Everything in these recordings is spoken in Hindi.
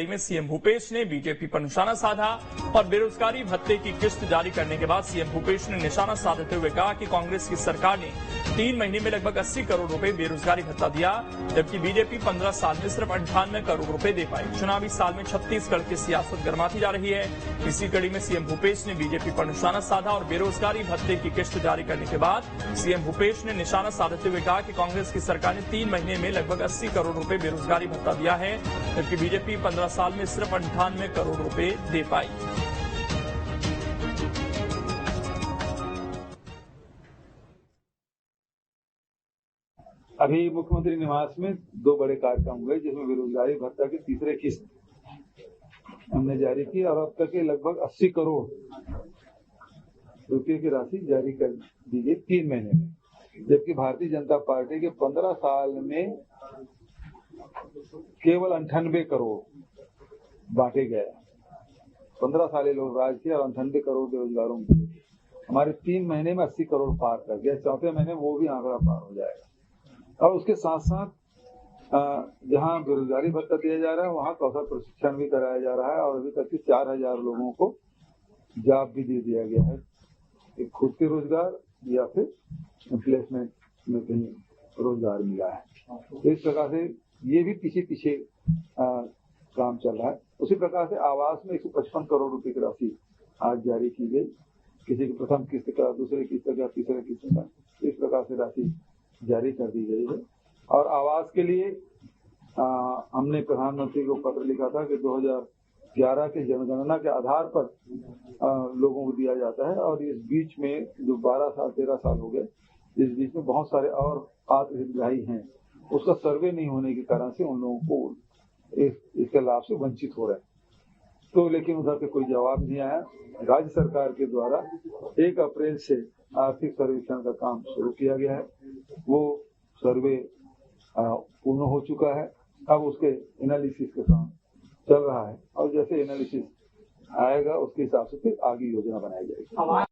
में सीएम भूपेश ने बीजेपी पर निशाना साधा और बेरोजगारी भत्ते की किस्त जारी करने के बाद सीएम भूपेश ने निशाना साधते हुए कहा कि कांग्रेस की सरकार ने 3 महीने में लगभग 80 करोड़ रुपए बेरोजगारी भत्ता दिया, जबकि बीजेपी 15 साल में सिर्फ 98 करोड़ रुपए दे पाई। चुनावी साल में छत्तीसगढ़ की सियासत गर्माती जा रही है। इसी कड़ी में सीएम भूपेश ने बीजेपी पर निशाना साधा और बेरोजगारी भत्ते की किस्त जारी करने के बाद सीएम भूपेश ने निशाना साधते हुए कहा कि कांग्रेस की सरकार ने 3 महीने में लगभग 80 करोड़ रुपए बेरोजगारी भत्ता दिया है, जबकि बीजेपी 15 साल में सिर्फ 98 करोड़ रुपए दे पाई। अभी मुख्यमंत्री निवास में 2 बड़े कार्यक्रम हुए, जिसमें बेरोजगारी भत्ता की तीसरे किस्त हमने जारी की और अब तक के लगभग 80 करोड़ रुपये की राशि जारी कर दी गई 3 महीने में, जबकि भारतीय जनता पार्टी के 15 साल में केवल 98 करोड़ बांटे गए। 15 साल लोग राज किया और 98 करोड़ बेरोजगारों को हमारे 3 महीने में 80 करोड़ पार कर गया। चौथे महीने वो भी आंकड़ा पार हो जाएगा। और उसके साथ साथ जहां बेरोजगारी भत्ता दिया जा रहा है, वहां कौशल प्रशिक्षण भी कराया जा रहा है और अभी तक 4000 लोगों को जॉब भी दे दिया गया है, एक खुद के रोजगार या फिर प्लेसमेंट में कहीं रोजगार मिला है। तो इस प्रकार से ये भी पीछे काम चल रहा है। उसी प्रकार से आवास में 155 करोड़ रुपए की राशि आज जारी की गई। किसी की प्रथम किस्त का, दूसरे किस्त का, तीसरे किस्त का, इस प्रकार से राशि जारी कर दी गई है। और आवास के लिए हमने प्रधानमंत्री को पत्र लिखा था कि 2011 के जनगणना के आधार पर लोगों को दिया जाता है और इस बीच में जो 12 साल 13 साल हो गए, इस बीच में बहुत सारे और पात्र हितग्राही हैं, उसका सर्वे नहीं होने के कारण से उन लोगों को इसके लाभ से वंचित हो रहे हैं। तो लेकिन उधर से कोई जवाब नहीं आया। राज्य सरकार के द्वारा 1 अप्रैल से आर्थिक सर्वेक्षण का काम शुरू किया गया है। वो सर्वे पूर्ण हो चुका है। अब उसके एनालिसिस का काम चल रहा है और जैसे एनालिसिस आएगा उसके हिसाब से फिर आगे योजना बनाई जाएगी।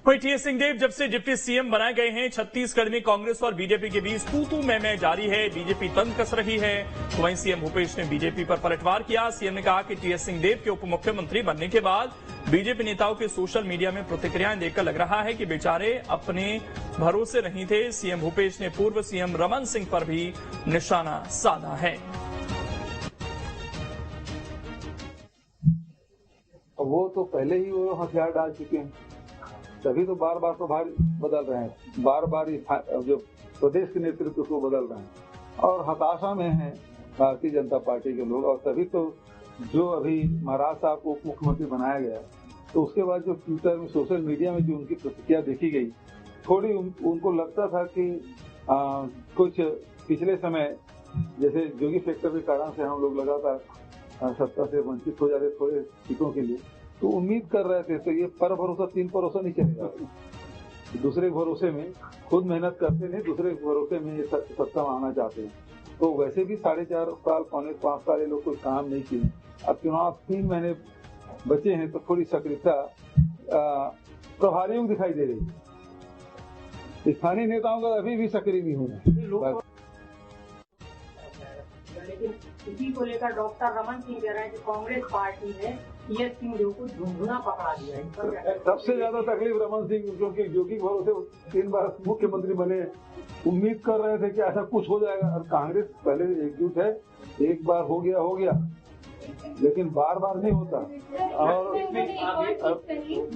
वहीं टीएस सिंहदेव जब से डिप्टी सीएम बनाए गए हैं, छत्तीसगढ़ में कांग्रेस और बीजेपी के बीच तू मैं जारी है। बीजेपी तंग कस रही है। तो वहीं सीएम भूपेश ने बीजेपी पर पलटवार किया। सीएम ने कहा कि टीएस सिंहदेव के उप मुख्यमंत्री बनने के बाद बीजेपी नेताओं के सोशल मीडिया में प्रतिक्रियाएं देखकर लग रहा है कि बेचारे अपने भरोसे नहीं थे। सीएम भूपेश ने पूर्व सीएम रमन सिंह पर भी निशाना साधा है। वो तो पहले ही वो हथियार डाल चुके हैं, तभी तो बार बार प्रभार बदल रहे हैं, बार बार जो प्रदेश के नेतृत्व को बदल रहे हैं और हताशा में है भारतीय जनता पार्टी के लोग। और तभी तो जो अभी महाराज साहब को उप मुख्यमंत्री बनाया गया, तो उसके बाद जो ट्विटर में, सोशल मीडिया में जो उनकी प्रतिक्रिया देखी गई, थोड़ी उनको लगता था कि कुछ पिछले समय जैसे जोगी फैक्टर के कारण से हम लोग लगातार सत्ता से वंचित हो जाते थोड़े सीटों के लिए, तो उम्मीद कर रहे थे। तो ये पर भरोसा 3 भरोसा नहीं चलेगा। दूसरे भरोसे में खुद मेहनत करते नहीं, दूसरे भरोसे में ये सत्ता आना चाहते हैं। तो वैसे भी 4.5 साल, 5 साल ये लोग कोई काम नहीं किए। अब चुनाव 3 महीने बचे हैं, तो थोड़ी सक्रियता प्रभारियों को दिखाई दे रही है। स्थानीय नेताओं का अभी भी सक्रिय नहीं होना। लेकिन इसी को लेकर डॉक्टर रमन सिंह कह रहे हैं कि कांग्रेस पार्टी ने टीएस सिंहदेव को झुंझुना पकड़ा दिया है। सबसे ज्यादा तकलीफ रमन सिंह, क्योंकि जोगी भरोसे 3 बार मुख्यमंत्री बने, उम्मीद कर रहे थे कि ऐसा कुछ हो जाएगा। और कांग्रेस पहले एकजुट है, एक बार हो गया, लेकिन बार बार नहीं होता। और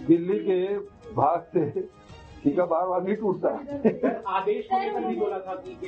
दिल्ली के भाग से ठीक है, बार बार नहीं टूटता। आदेश को लेकर भी बोला था कि